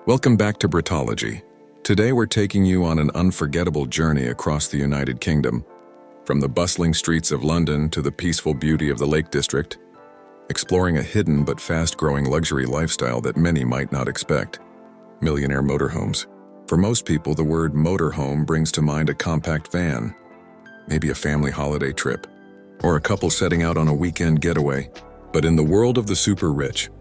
Welcome back to Britology. Today we're taking you on an unforgettable journey across the United Kingdom, from the bustling streets of London to the peaceful beauty of the Lake District, exploring a hidden but fast-growing luxury lifestyle that many might not expect. Millionaire motorhomes. For most people, the word motorhome brings to mind a compact van, maybe a family holiday trip, or a couple setting out on a weekend getaway. But in the world of the super rich,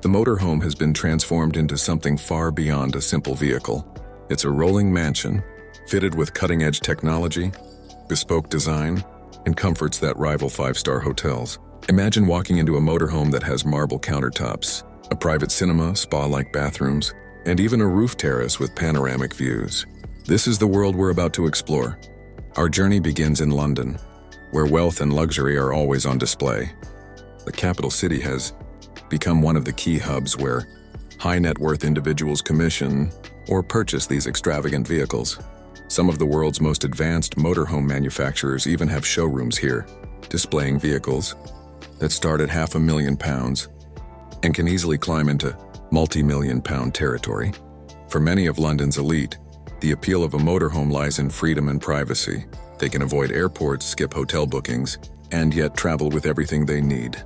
the motorhome has been transformed into something far beyond a simple vehicle. It's a rolling mansion, fitted with cutting-edge technology, bespoke design, and comforts that rival five-star hotels. Imagine walking into a motorhome that has marble countertops, a private cinema, spa-like bathrooms, and even a roof terrace with panoramic views. This is the world we're about to explore. Our journey begins in London, where wealth and luxury are always on display. The capital city has become one of the key hubs where high-net-worth individuals commission or purchase these extravagant vehicles. Some of the world's most advanced motorhome manufacturers even have showrooms here, displaying vehicles that start at £500,000 and can easily climb into multi-million-pound territory. For many of London's elite, the appeal of a motorhome lies in freedom and privacy. They can avoid airports, skip hotel bookings, and yet travel with everything they need.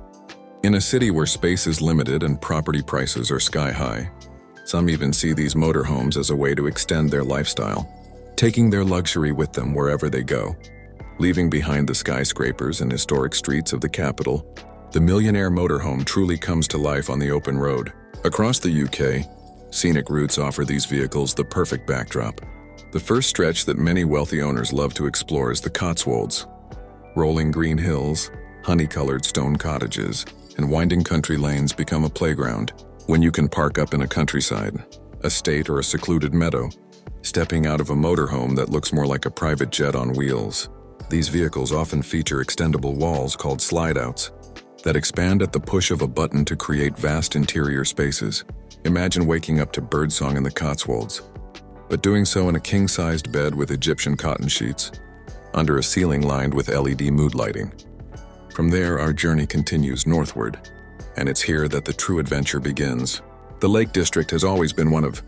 In a city where space is limited and property prices are sky-high, some even see these motorhomes as a way to extend their lifestyle, taking their luxury with them wherever they go. Leaving behind the skyscrapers and historic streets of the capital, the millionaire motorhome truly comes to life on the open road. Across the UK, scenic routes offer these vehicles the perfect backdrop. The first stretch that many wealthy owners love to explore is the Cotswolds. Rolling green hills, honey-colored stone cottages, and winding country lanes become a playground. When you can park up in a countryside, estate, or a secluded meadow, stepping out of a motorhome that looks more like a private jet on wheels. These vehicles often feature extendable walls called slide-outs that expand at the push of a button to create vast interior spaces. Imagine waking up to birdsong in the Cotswolds, but doing so in a king-sized bed with Egyptian cotton sheets, under a ceiling lined with LED mood lighting. From there, our journey continues northward, and it's here that the true adventure begins. The Lake District has always been one of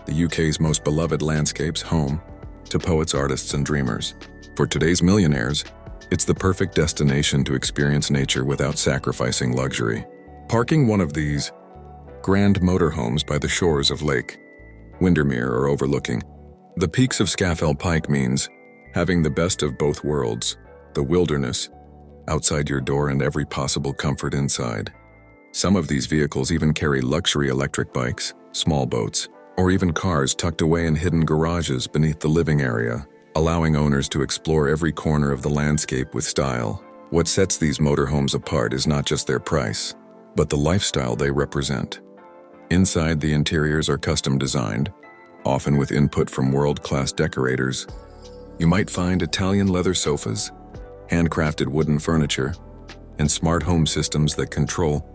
the UK's most beloved landscapes, home to poets, artists, and dreamers. For today's millionaires, it's the perfect destination to experience nature without sacrificing luxury. Parking one of these grand motorhomes by the shores of Lake Windermere or overlooking the peaks of Scafell Pike means having the best of both worlds, the wilderness outside your door and every possible comfort inside. Some of these vehicles even carry luxury electric bikes, small boats, or even cars tucked away in hidden garages beneath the living area, allowing owners to explore every corner of the landscape with style. What sets these motorhomes apart is not just their price, but the lifestyle they represent. Inside, the interiors are custom designed, often with input from world-class decorators. You might find Italian leather sofas, handcrafted wooden furniture, and smart home systems that control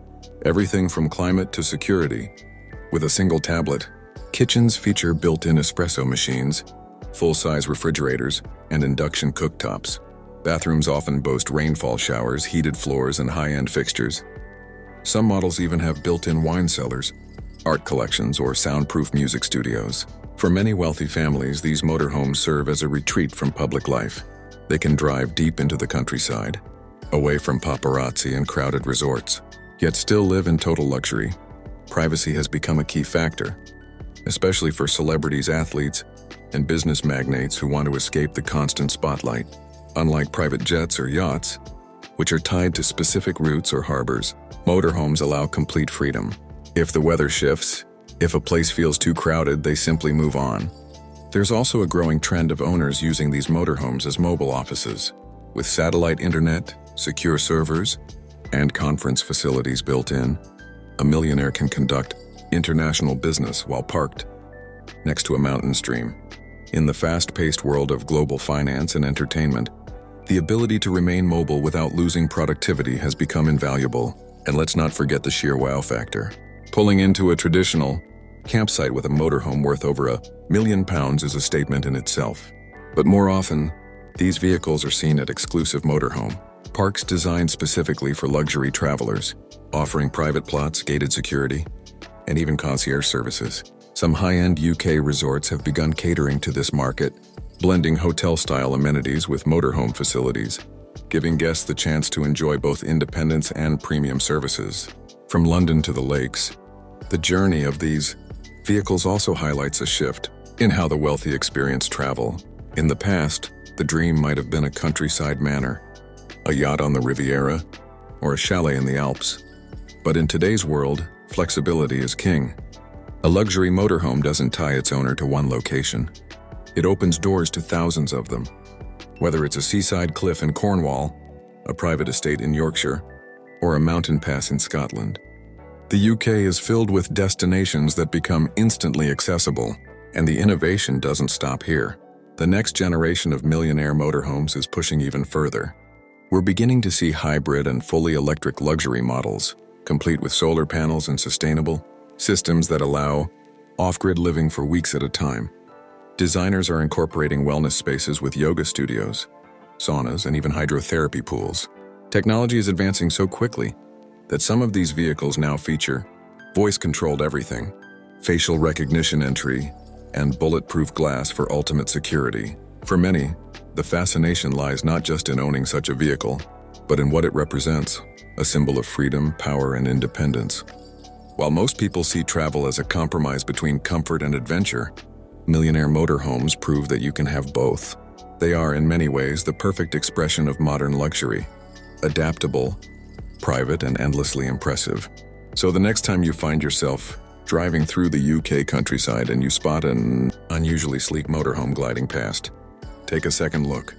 everything from climate to security with a single tablet. Kitchens feature built-in espresso machines, full-size refrigerators, and induction cooktops. Bathrooms often boast rainfall showers, heated floors, and high-end fixtures. Some models even have built-in wine cellars, art collections, or soundproof music studios. For many wealthy families, these motorhomes serve as a retreat from public life. They can drive deep into the countryside, away from paparazzi and crowded resorts, yet still live in total luxury. Privacy has become a key factor, especially for celebrities, athletes, and business magnates who want to escape the constant spotlight. Unlike private jets or yachts, which are tied to specific routes or harbors, motorhomes allow complete freedom. If the weather shifts, if a place feels too crowded, they simply move on. There's also a growing trend of owners using these motorhomes as mobile offices. With satellite internet, secure servers, and conference facilities built in, a millionaire can conduct international business while parked next to a mountain stream. In the fast-paced world of global finance and entertainment, the ability to remain mobile without losing productivity has become invaluable. And let's not forget the sheer wow factor. Pulling into a traditional campsite with a motorhome worth over £1 million is a statement in itself. But more often, these vehicles are seen at exclusive motorhome parks designed specifically for luxury travelers, offering private plots, gated security, and even concierge services. Some high-end UK resorts have begun catering to this market, blending hotel-style amenities with motorhome facilities, giving guests the chance to enjoy both independence and premium services. From London to the lakes, the journey of these vehicles also highlights a shift in how the wealthy experience travel. In the past, the dream might have been a countryside manor, a yacht on the Riviera, or a chalet in the Alps. But in today's world, flexibility is king. A luxury motorhome doesn't tie its owner to one location. It opens doors to thousands of them. Whether it's a seaside cliff in Cornwall, a private estate in Yorkshire, or a mountain pass in Scotland, the UK is filled with destinations that become instantly accessible, and the innovation doesn't stop here. The next generation of millionaire motorhomes is pushing even further. We're beginning to see hybrid and fully electric luxury models, complete with solar panels and sustainable systems that allow off-grid living for weeks at a time. Designers are incorporating wellness spaces with yoga studios, saunas, and even hydrotherapy pools. Technology is advancing so quickly that some of these vehicles now feature voice-controlled everything, facial recognition entry, and bulletproof glass for ultimate security. For many, the fascination lies not just in owning such a vehicle, but in what it represents, a symbol of freedom, power, and independence. While most people see travel as a compromise between comfort and adventure, millionaire motorhomes prove that you can have both. They are, in many ways, the perfect expression of modern luxury, adaptable, private, and endlessly impressive. So the next time you find yourself driving through the UK countryside and you spot an unusually sleek motorhome gliding past, take a second look.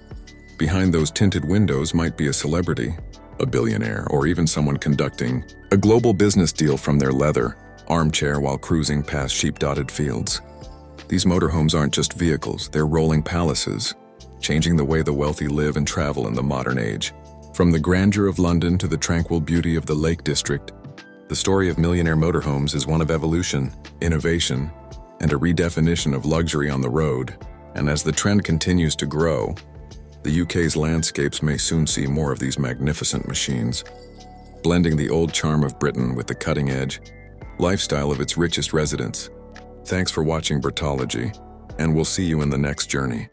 Behind those tinted windows might be a celebrity, a billionaire, or even someone conducting a global business deal from their leather armchair while cruising past sheep-dotted fields. These motorhomes aren't just vehicles, they're rolling palaces, changing the way the wealthy live and travel in the modern age. From the grandeur of London to the tranquil beauty of the Lake District, the story of millionaire motorhomes is one of evolution, innovation, and a redefinition of luxury on the road. And as the trend continues to grow, the UK's landscapes may soon see more of these magnificent machines, blending the old charm of Britain with the cutting-edge lifestyle of its richest residents. Thanks for watching Bertology, and we'll see you in the next journey.